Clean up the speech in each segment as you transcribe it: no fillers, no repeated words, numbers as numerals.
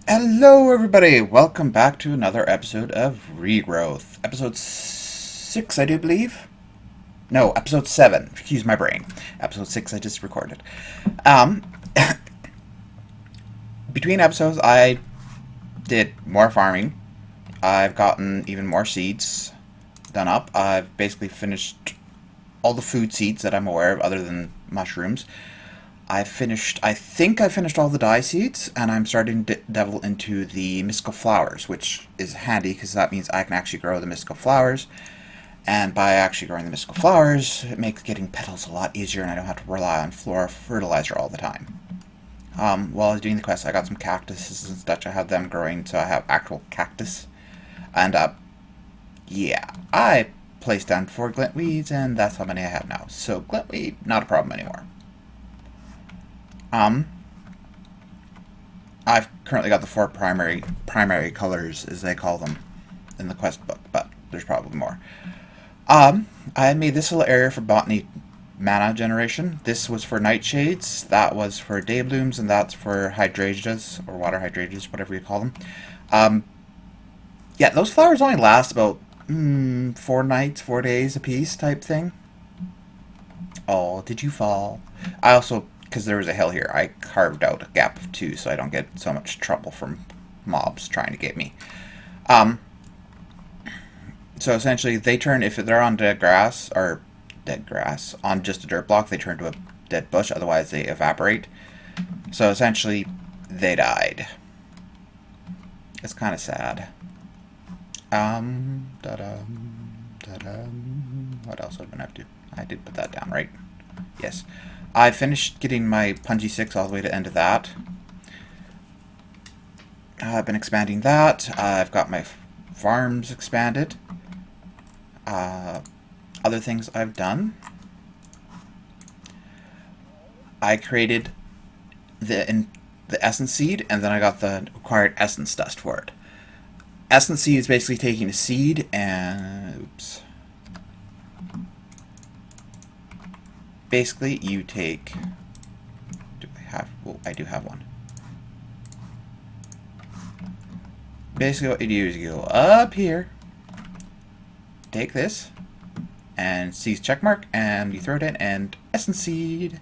Hello, everybody. Welcome back to another episode of Regrowth. Episode 6, I do believe. No, episode 7. Excuse my brain. Episode 6, I just recorded. Um, Between episodes, I did more farming. I've gotten even more seeds done up. I've basically finished all the food seeds that I'm aware of, other than mushrooms. I think I finished all the dye seeds, and I'm starting to delve into the mystical flowers, which is handy because that means I can actually grow the mystical flowers. And by actually growing the mystical flowers, it makes getting petals a lot easier, and I don't have to rely on floral fertilizer all the time. While I was doing the quest, I got some cactuses and such. I have them growing, so I have actual cactus. And, yeah, I placed down 4 glintweeds, and that's how many I have now. So, glintweed, not a problem anymore. Um, I've currently got the 4 primary colors, as they call them, in the quest book, but there's probably more. I made this little area for botany mana generation. This was for nightshades, that was for day blooms, and that's for hydrangeas, or water hydrangeas, whatever you call them. Yeah, those flowers only last about 4 nights, 4 days a piece type thing. Oh, did you fall? I also, because there was a hill here, I carved out a gap of 2 so I don't get so much trouble from mobs trying to get me. So essentially, they turn, if they're on dead grass, or dead grass, on just a dirt block, they turn to a dead bush, otherwise they evaporate. So essentially, they died. It's kind of sad. What else have I been up to? I did put that down, right? Yes. I finished getting my Punji 6 all the way to the end of that. I've been expanding that. I've got my farms expanded. Other things I've done. I created the essence seed, and then I got the required essence dust for it. Essence seed is basically taking a seed and... oops. Basically, you take... do I have... well, I do have one. Basically, what you do is you go up here, take this, and seeds checkmark, and you throw it in, and essence seed.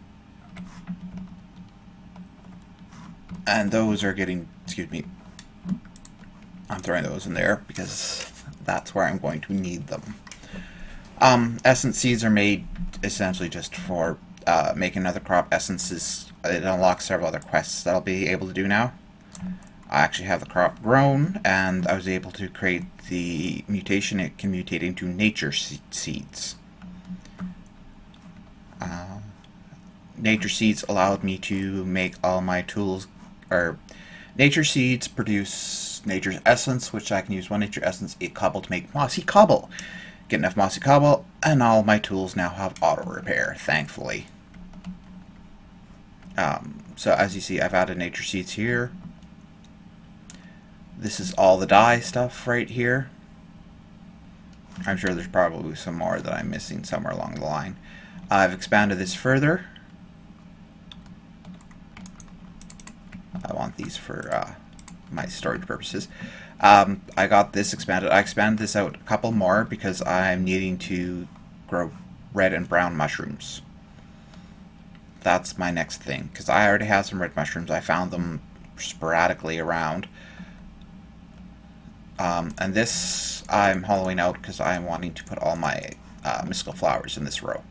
And those are getting... excuse me. I'm throwing those in there because that's where I'm going to need them. Essence seeds are made essentially just for making another crop. Essences, it unlocks several other quests that I'll be able to do now. I actually have the crop grown, and I was able to create the mutation. It can mutate into nature seeds. Nature seeds allowed me to make all my tools, or nature seeds produce nature's essence, which I can use 1 nature essence, 8 cobble to make mossy cobble. Get enough mossy cobble, and all my tools now have auto repair, thankfully. So as you see, I've added nature seeds here. This is all the dye stuff right here. I'm sure there's probably some more that I'm missing somewhere along the line. I've expanded this further. I want these for my storage purposes. I got this expanded. I expanded this out a couple more because I'm needing to grow red and brown mushrooms. That's my next thing, because I already have some red mushrooms. I found them sporadically around. And this I'm hollowing out because I'm wanting to put all my mystical flowers in this row.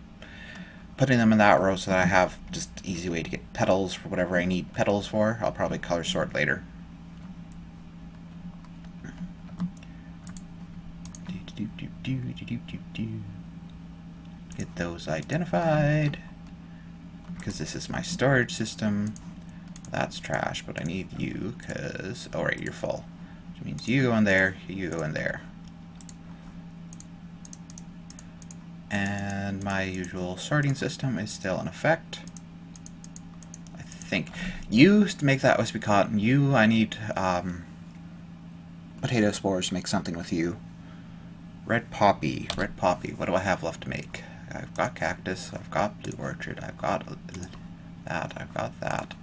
Putting them in that row so that I have just an easy way to get petals for whatever I need petals for. I'll probably color sort later. Get those identified, because this is my storage system. That's trash, but I need you because, oh right, you're full, which means you go in there, you go in there. And my usual sorting system is still in effect. I think you, to make that wispy cotton, you, I need potato spores to make something with you. Red poppy, what do I have left to make? I've got cactus, I've got blue orchid, I've got that, I've got that.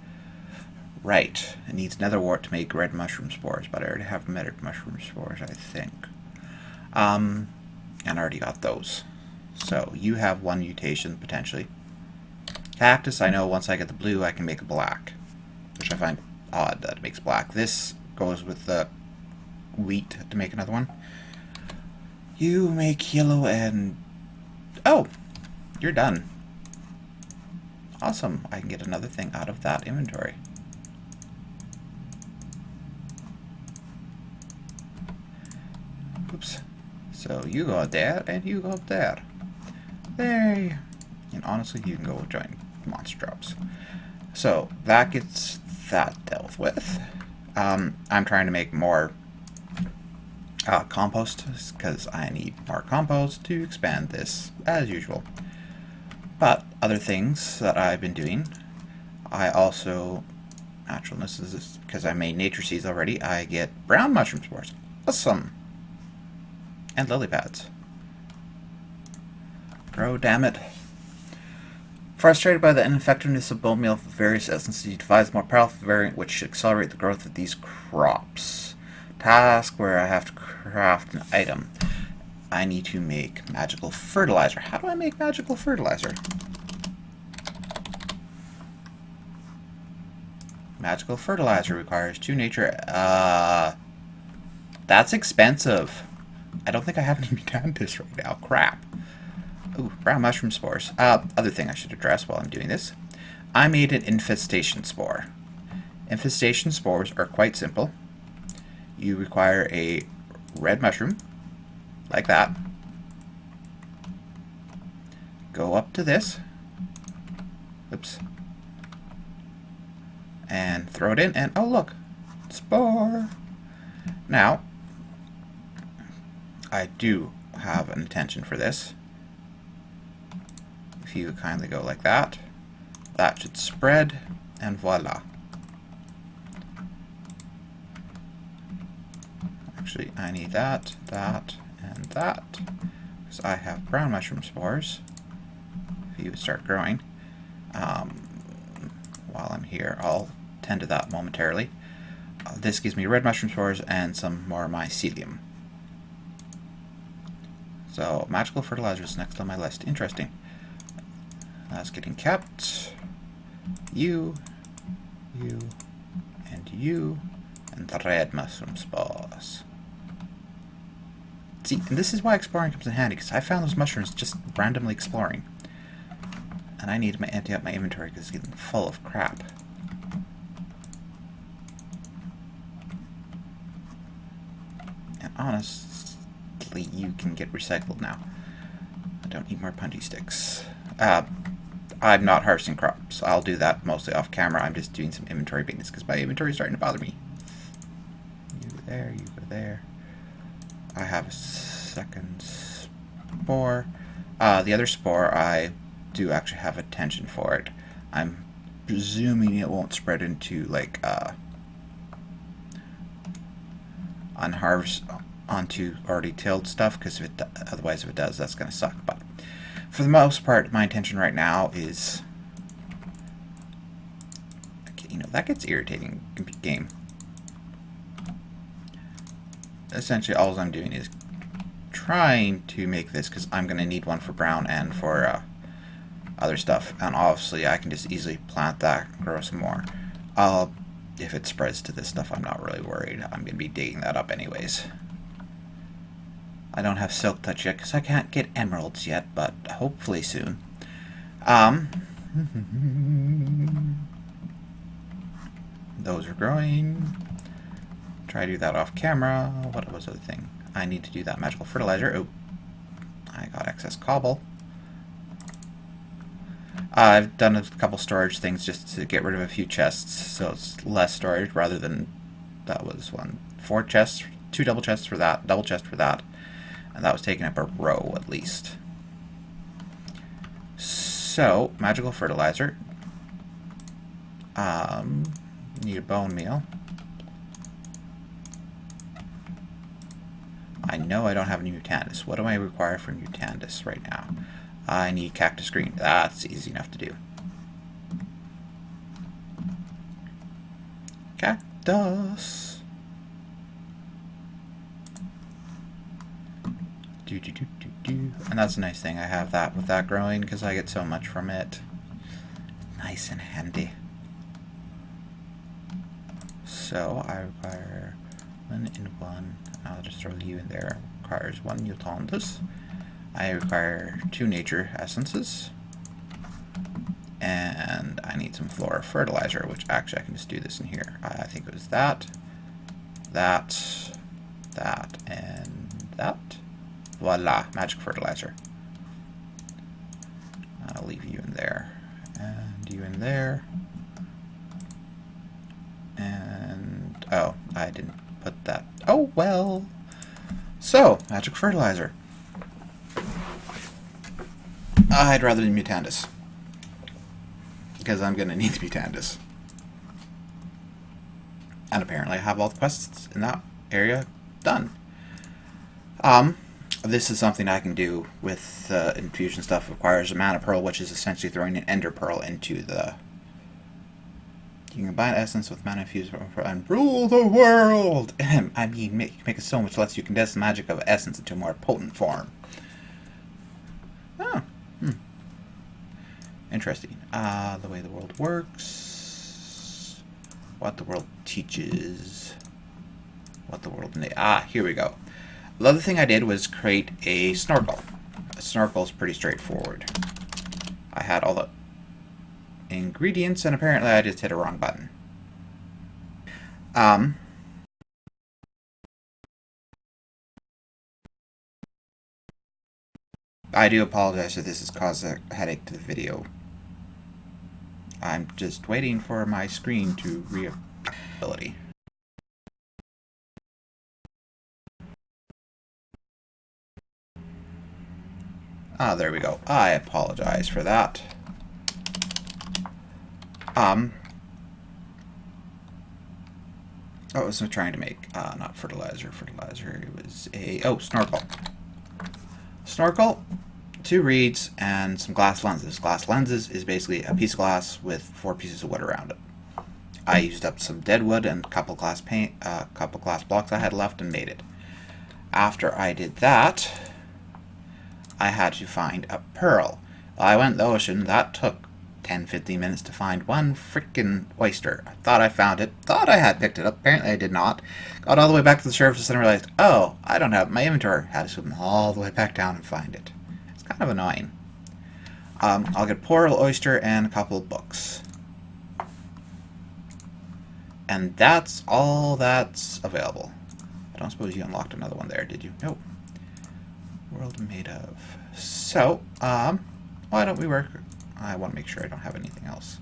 Right. It needs nether wart to make red mushroom spores, but I already have red mushroom spores, I think. And I already got those. So you have one mutation, potentially. Cactus, I know once I get the blue, I can make a black. Which I find odd that it makes black. This goes with the wheat to make another one. You make yellow and... Oh! You're done. Awesome. I can get another thing out of that inventory. Oops. So you go there, and you go there. There. And honestly, you can go join monster drops. So that gets that dealt with. I'm trying to make more compost because I need more compost to expand this as usual. But other things that I've been doing, I also, naturalness is because I made nature seeds already, I get brown mushroom spores. Awesome. And lily pads. Grow, damn it. Frustrated by the ineffectiveness of bone meal for various essences, you devise a more powerful variant which should accelerate the growth of these crops. Task where I have to craft an item. I need to make magical fertilizer. How do I make magical fertilizer? Magical fertilizer requires 2 nature. That's expensive. I don't think I have any mutantis right now. Crap. Ooh, brown mushroom spores. Other thing I should address while I'm doing this. I made an infestation spore. Infestation spores are quite simple. You require a red mushroom, like that. Go up to this. Oops. And throw it in, and oh look, spore. Now, I do have an intention for this. If you kindly go like that, that should spread, and voila. Actually, I need that, that, and that, because I have brown mushroom spores. If you would start growing, while I'm here, I'll tend to that momentarily. This gives me red mushroom spores and some more mycelium. So, magical fertilizer is next on my list. Interesting. That's getting kept. You, and the red mushroom spores. See, and this is why exploring comes in handy, because I found those mushrooms just randomly exploring. And I need to empty out my inventory because it's getting full of crap. And honestly, you can get recycled now. I don't need more punji sticks. I'm not harvesting crops. I'll do that mostly off camera. I'm just doing some inventory maintenance because my inventory is starting to bother me. You go there, you go there. I have a second spore. The other spore, I do actually have attention for it. I'm presuming it won't spread into like unharvested onto already tilled stuff, because otherwise if it does, that's going to suck. But for the most part, my intention right now is, you know, that gets irritating game. Essentially, all I'm doing is trying to make this, because I'm going to need one for brown and for other stuff. And obviously, I can just easily plant that, grow some more. If it spreads to this stuff, I'm not really worried. I'm going to be digging that up anyways. I don't have Silk Touch yet because I can't get emeralds yet, but hopefully soon. Those are growing. Try to do that off camera. What was the other thing? I need to do that magical fertilizer. Oh, I got excess cobble. I've done a couple storage things just to get rid of a few chests, so it's less storage rather than, that was 4 chests, 2 double chests for that, double chest for that. And that was taking up a row at least. So, magical fertilizer. Need a bone meal. I know I don't have any mutantis. What do I require for mutantis right now? I need cactus green. That's easy enough to do. Cactus. And that's a nice thing. I have that with that growing because I get so much from it. Nice and handy. So I require 1 and 1. I'll just throw you in there. Requires 1 Utandus. I require 2 nature essences. And I need some flora fertilizer, which actually I can just do this in here. I think it was that, and that. Voila, magic fertilizer. I'll leave you in there, and you in there. And, oh, I didn't put that. Oh, well. So, magic fertilizer. I'd rather than Mutandis, because I'm going to need the Mutandis. And apparently I have all the quests in that area done. This is something I can do with infusion stuff. It requires a mana pearl, which is essentially throwing an ender pearl into the... You can combine essence with mana infused and rule the world! I mean, make it so much less you condense the magic of essence into a more potent form. Oh, interesting. The way the world works. What the world teaches. What the world... here we go. The other thing I did was create a snorkel. A snorkel is pretty straightforward. I had all the ingredients, and apparently I just hit a wrong button. I do apologize if this has caused a headache to the video. I'm just waiting for my screen to reability. There we go. I apologize for that. What was I trying to make? Not fertilizer. Fertilizer. It was a... Oh, snorkel. Snorkel, 2 reeds, and some glass lenses. Glass lenses is basically a piece of glass with 4 pieces of wood around it. I used up some dead wood and a couple glass blocks I had left and made it. After I did that, I had to find a pearl. I went to the ocean. That took 10-15 minutes to find one freaking oyster. I thought I found it. Thought I had picked it up. Apparently I did not. Got all the way back to the surface and realized, oh, I don't have my inventory. Had to swim all the way back down and find it. It's kind of annoying. I'll get a pearl, oyster, and a couple of books. And that's all that's available. I don't suppose you unlocked another one there, did you? Nope. World made of. So, why don't we work? I want to make sure I don't have anything else.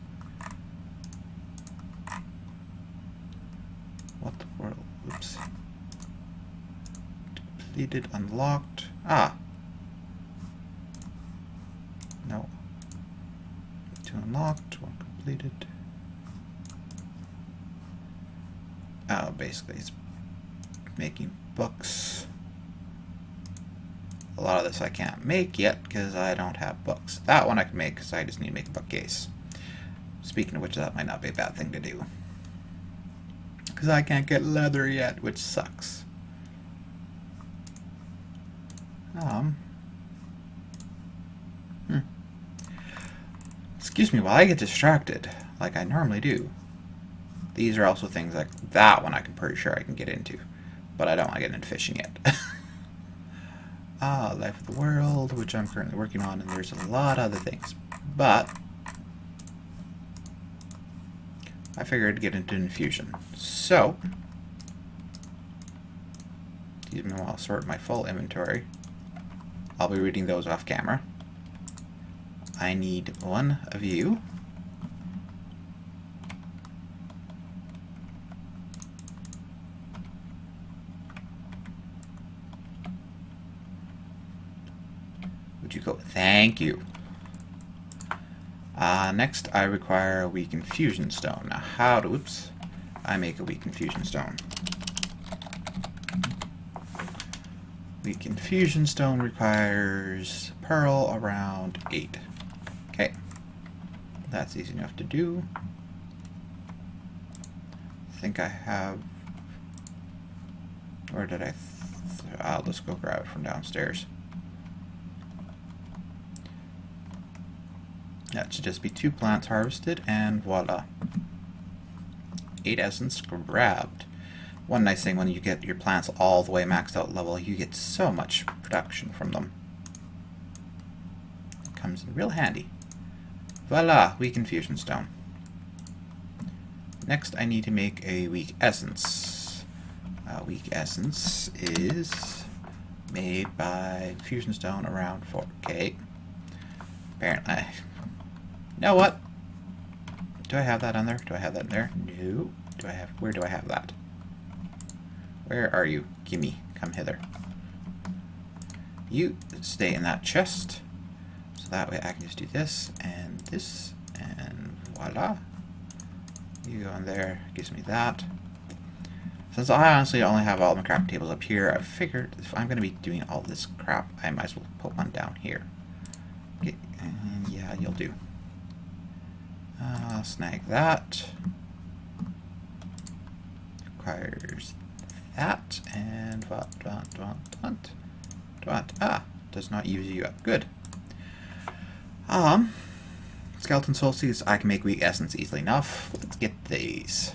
What the world? Oops. Depleted, unlocked. No. 2 unlocked, 1 completed. Oh, basically it's making books. A lot of this I can't make yet because I don't have books. That one I can make because I just need to make a bookcase. Speaking of which, that might not be a bad thing to do. Because I can't get leather yet, which sucks. Excuse me while I get distracted, like I normally do. These are also things like that one I'm pretty sure I can get into. But I don't want to get into fishing yet. Life of the World, which I'm currently working on, and there's a lot of other things. But I figured I'd get into infusion. So, even while I'll sort my full inventory, I'll be reading those off camera. I need 1 of you. Would you go? Thank you. Next, I require a weak infusion stone. Now, how do... Oops. I make a weak infusion stone. Weak infusion stone requires pearl around 8. Okay. That's easy enough to do. think I have... Where did I... I'll just go grab it from downstairs. That should just be 2 plants harvested, and voila. 8 essence grabbed. One nice thing when you get your plants all the way maxed out level, you get so much production from them. Comes in real handy. Voila, weak infusion stone. Next I need to make a weak essence. Weak essence is made by infusion stone around 4K. Apparently. You know what? Do I have that on there? Do I have that in there? No. Do I have... Where do I have that? Where are you? Gimme. Come hither. You stay in that chest. So that way I can just do this, and voila. You go in there. Gives me that. Since I honestly only have all my crafting tables up here, I figured if I'm going to be doing all this crap, I might as well put one down here. Okay, and yeah, you'll do. Snag that. Requires that, and does not use you up. Good. Skeleton soul seeds, I can make weak essence easily enough. Let's get these.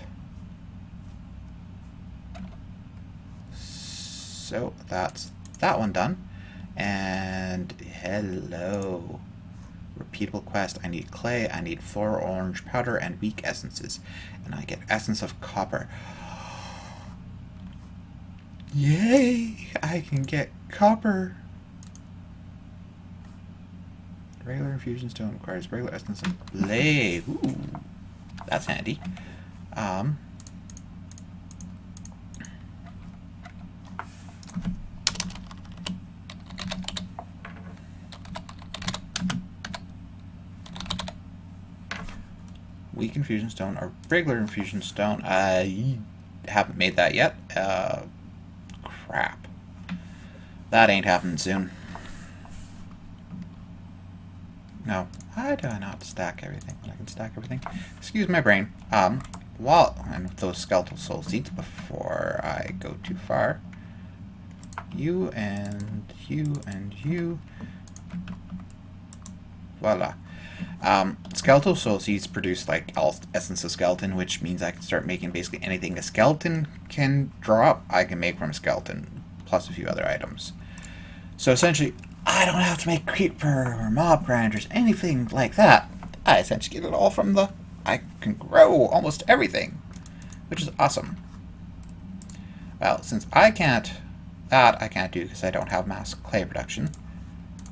So that's that one done. And hello. Repeatable quest. I need clay, I need floral orange powder, and weak essences. And I get essence of copper. Yay! I can get copper. Regular infusion stone requires regular essence of clay. Ooh, that's handy. Weak infusion stone or regular infusion stone. I haven't made that yet. Crap. That ain't happening soon. No. Why do I not stack everything when I can stack everything? Excuse my brain. And those skeletal soul seeds before I go too far. You and you and you. Voila. Skeletal soul seeds produce like all essence of skeleton, which means I can start making basically anything a skeleton can draw up, I can make from a skeleton, plus a few other items. So essentially, I don't have to make creeper or mob grinders, anything like that. I essentially get it all from the... I can grow almost everything, which is awesome. Well, since I can't... That I can't do because I don't have mass clay production.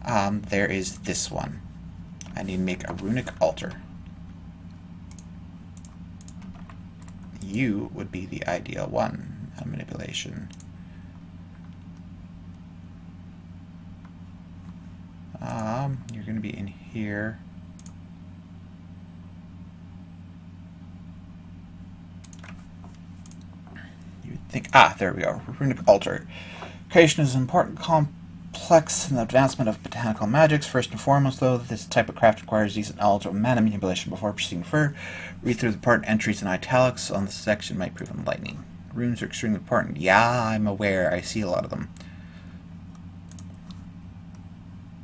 There is this one. I need to make a runic altar. You would be the ideal one. Manipulation. You're going to be in here. You would think, there we go. Runic altar. Creation is an important complex in the advancement of botanical magics. First and foremost, though, this type of craft requires decent knowledge of mana manipulation before proceeding further. Read through the important entries in italics on this section might prove enlightening. Runes are extremely important. Yeah, I'm aware. I see a lot of them.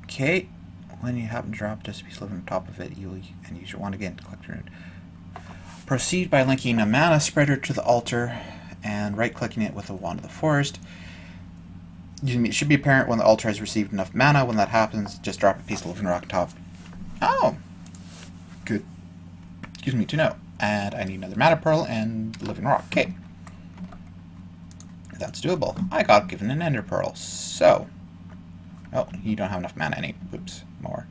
Okay. When you happen to drop just a piece of on top of it, you'll use your wand again to collect your rune. Proceed by linking a mana spreader to the altar and right-clicking it with a wand of the forest. It should be apparent when the altar has received enough mana. When that happens, just drop a piece of living rock on top. Oh! Good. Excuse me, to know. And I need another mana pearl and living rock. Okay. That's doable. I got given an ender pearl. So... Oh, you don't have enough mana any. Oops. More.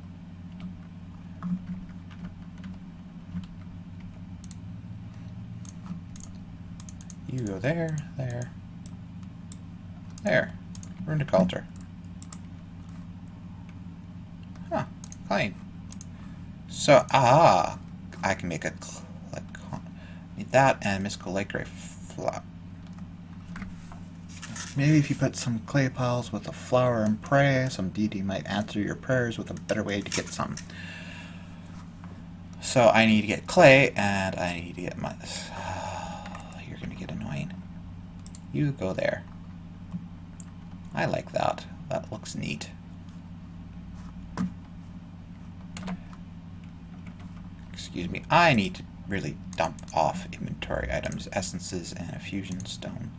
You go there, there, there. Runic altar. Huh. Clean. So, I can make a need that and mystical lake ray flop. Maybe if you put some clay piles with a flower and pray, some deity might answer your prayers with a better way to get some. So I need to get clay, and I need to get my... You're going to You go there. I like that. That looks neat. Excuse me. I need to really dump off inventory items, essences, and a fusion stone.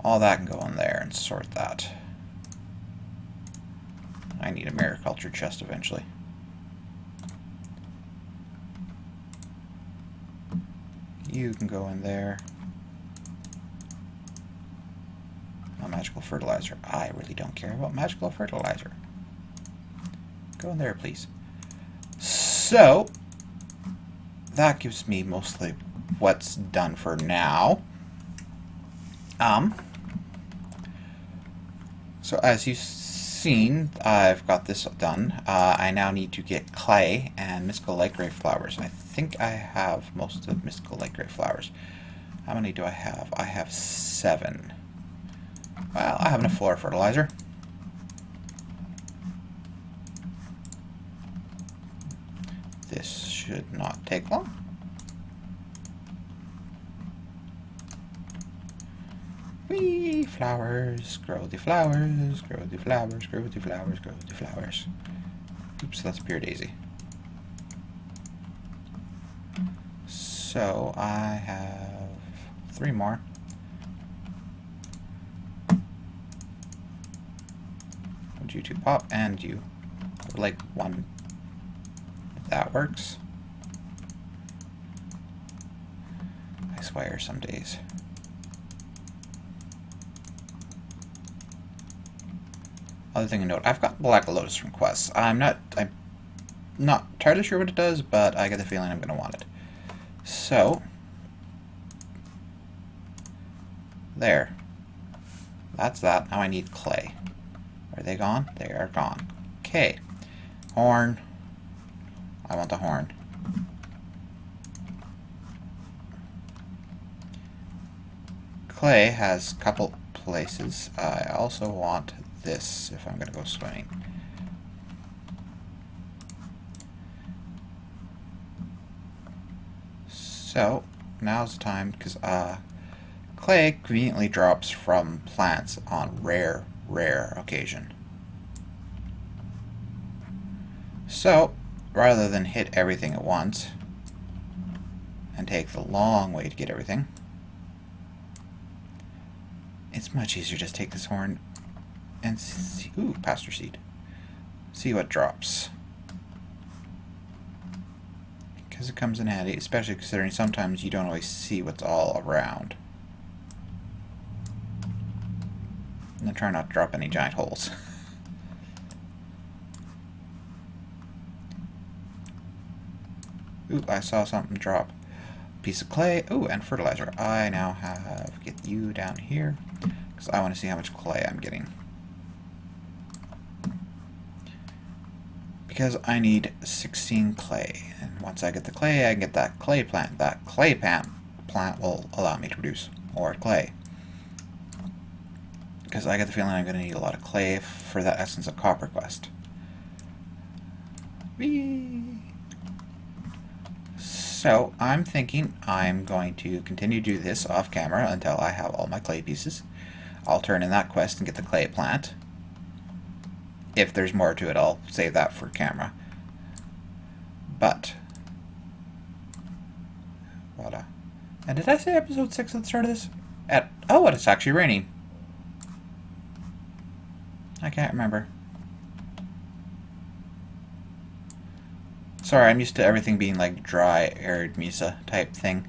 All that can go in there and sort that. I need a mariculture chest eventually. You can go in there. A magical fertilizer. I really don't care about magical fertilizer. Go in there, please. So, that gives me mostly what's done for now. So as you've seen, I've got this done. I now need to get clay and mystical light gray flowers. I think I have most of mystical light gray flowers. How many do I have? I have 7. Well, I have enough floor fertilizer. This should not take long. Wee flowers, grow the flowers, grow the flowers, grow the flowers, grow the flowers. Oops, that's pure daisy. So I have 3 more. Would you two pop and you? I would like 1. That works. I swear some days. Other thing to note, I've got Black Lotus from quests. I'm not entirely sure what it does, but I get the feeling I'm going to want it. So, there. That's that. Now I need clay. Are they gone? They are gone. Okay. Horn. I want the horn. Clay has a couple places. I also want this if I'm going to go swimming. So, now's the time, because clay conveniently drops from plants on rare occasion. So, rather than hit everything at once and take the long way to get everything, it's much easier to just take this horn and see, ooh, pasture seed. See what drops. Because it comes in handy, especially considering sometimes you don't always see what's all around. And then try not to drop any giant holes. Ooh, I saw something drop. Piece of clay. Ooh, and fertilizer. I now have get you down here because I want to see how much clay I'm getting. Because I need 16 clay, and once I get the clay, I can get that clay plant. That clay plant will allow me to produce more clay. Because I get the feeling I'm going to need a lot of clay for that Essence of Copper quest. Whee! So, I'm thinking I'm going to continue to do this off camera until I have all my clay pieces. I'll turn in that quest and get the clay plant. If there's more to it, I'll save that for camera. But, voila. And did I say episode 6 at the start of this? Oh, it's actually raining. I can't remember. Sorry, I'm used to everything being like dry, arid mesa type thing.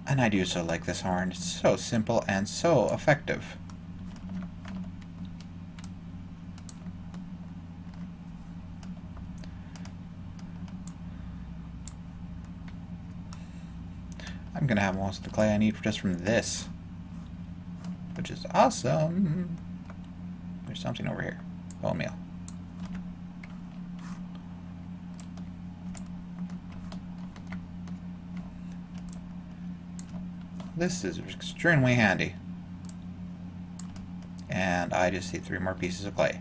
And I do so like this horn. It's so simple and so effective. I'm gonna have most of the clay I need just from this, which is awesome. There's something over here. Bone meal. This is extremely handy. And I just see 3 more pieces of clay.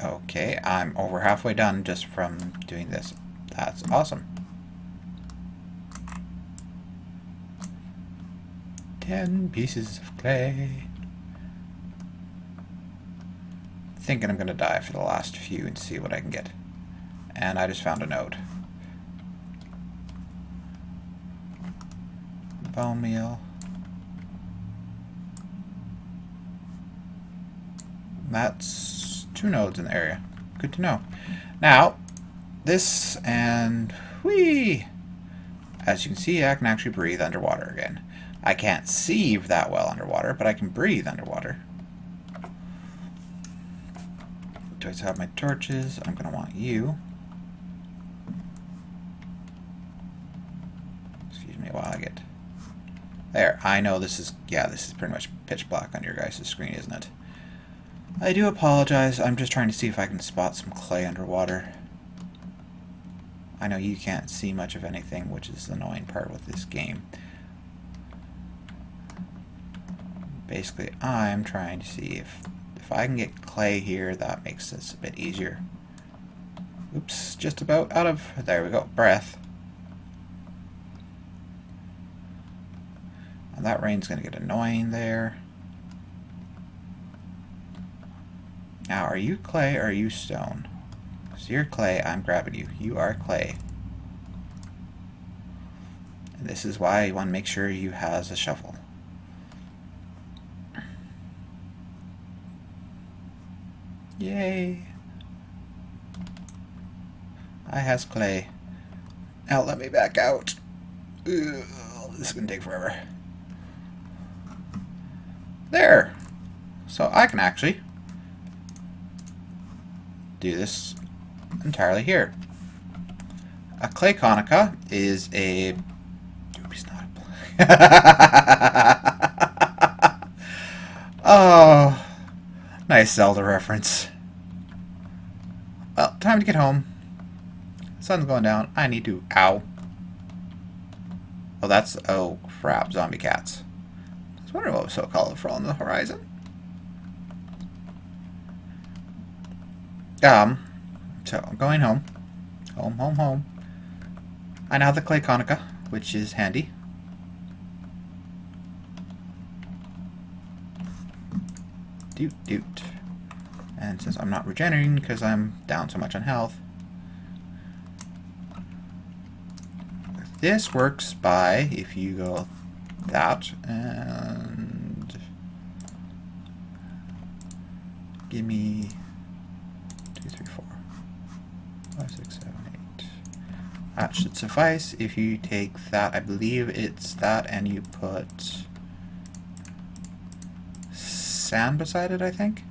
Okay, I'm over halfway done just from doing this. That's awesome. 10 pieces of clay. Thinking I'm gonna die for the last few and see what I can get. And I just found a node. Bone meal. That's 2 nodes in the area. Good to know. Now, this and whee! As you can see, I can actually breathe underwater again. I can't see that well underwater, but I can breathe underwater. Do I still have my torches? I'm going to want you. Excuse me while I get... There, I know this is... Yeah, this is pretty much pitch black on your guys' screen, isn't it? I do apologize. I'm just trying to see if I can spot some clay underwater. I know you can't see much of anything, which is the annoying part with this game. Basically, I'm trying to see if I can get clay here, that makes this a bit easier. Oops, just about out of... There we go, breath. And that rain's going to get annoying there. Now, are you clay or are you stone? So you're clay, I'm grabbing you. You are clay. And this is why you want to make sure you has a shovel. Yay! I has clay. Now let me back out. Ugh, this is going to take forever. There! So I can actually do this entirely here. A clay conica is a... Doopy's not a... Oh, nice Zelda reference. Well, time to get home. Sun's going down. I need to... Ow. Oh, that's... Oh, crap. Zombie cats. I was wondering what was so colorful on the horizon. So I'm going home. Home. I now have the clay conica, which is handy. Doot. And since I'm not regenerating because I'm down so much on health, this works by, if you go that, and give me 2, 3, 4, 5, 6, 7, 8. That should suffice. If you take that, I believe it's that, and you put sand beside it, I think.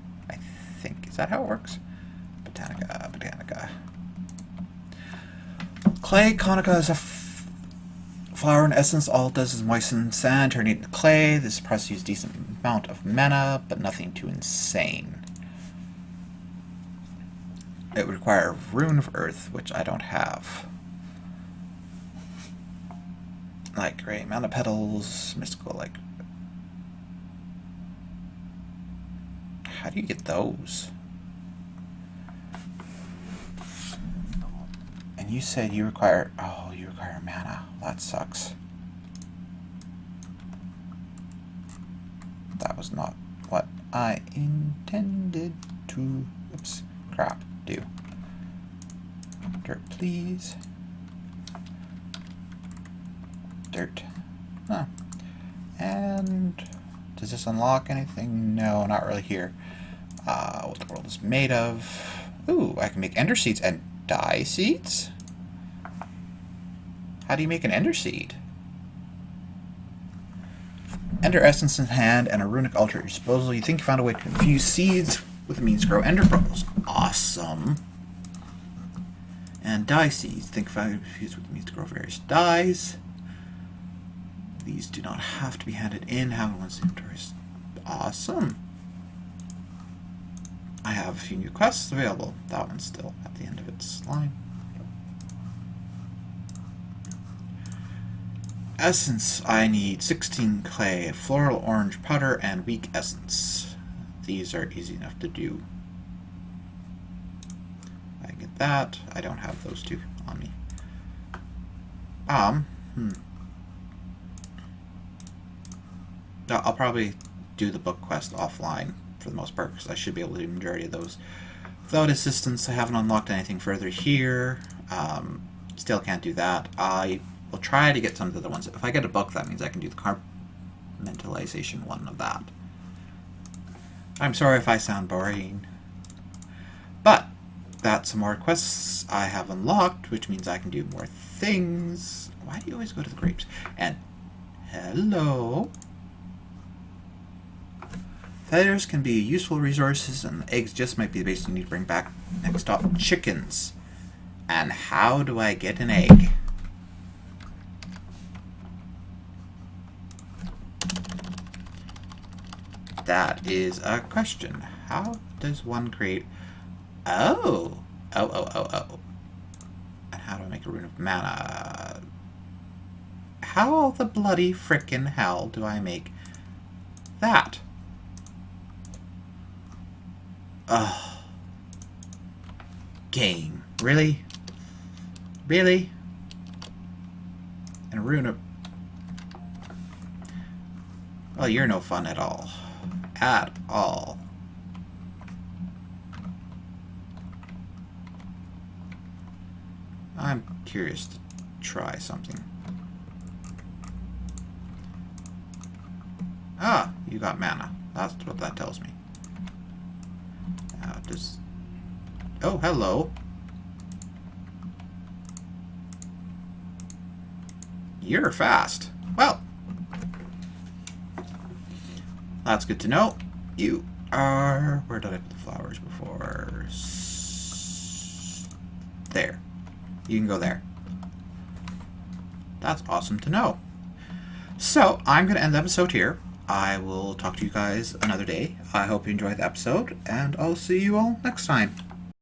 Is that how it works? Botanica. Clay conica is a flower and essence. All it does is moisten sand, turn it into clay. This process uses a decent amount of mana, but nothing too insane. It would require a rune of earth, which I don't have. Like gray amount of petals, mystical, like... How do you get those? And you said you require... Oh, you require mana. That sucks. That was not what I intended to... Oops. Crap. Do. Dirt, please. Dirt. Huh. And... Does this unlock anything? No, not really here. What the world is made of. Ooh, I can make ender seeds and dye seeds? How do you make an ender seed? Ender essence in hand and a runic altar at your disposal. You think you found a way to infuse seeds with the means to grow ender pearls. Awesome. And dye seeds. Think you found a way to infuse with the means to grow various dyes. These do not have to be handed in. Have one's inventories. Awesome. I have a few new quests available. That one's still at the end of its line. Essence. I need 16 clay, floral orange powder, and weak essence. These are easy enough to do. I get that. I don't have those two on me. Hmm. No, I'll probably do the book quest offline for the most part, because I should be able to do the majority of those without assistance. I haven't unlocked anything further here. Still can't do that. I will try to get some of the other ones. If I get a book, that means I can do the compartmentalization one of that. I'm sorry if I sound boring. But that's some more quests I have unlocked, which means I can do more things. Why do you always go to the grapes? And hello. Feathers can be useful resources, and eggs just might be the base you need to bring back. Next up, chickens. And how do I get an egg? That is a question. How does one create... Oh! Oh. And how do I make a rune of mana? How the bloody frickin' hell do I make that? Ugh. Game. Really? Really? And a rune of... Well, you're no fun at all. At all. I'm curious to try something. Ah, you got mana. That's what that tells me. Does... Oh, hello. You're fast. Well, that's good to know. You are... Where did I put the flowers before? There. You can go there. That's awesome to know. So, I'm going to end the episode here. I will talk to you guys another day. I hope you enjoyed the episode, and I'll see you all next time.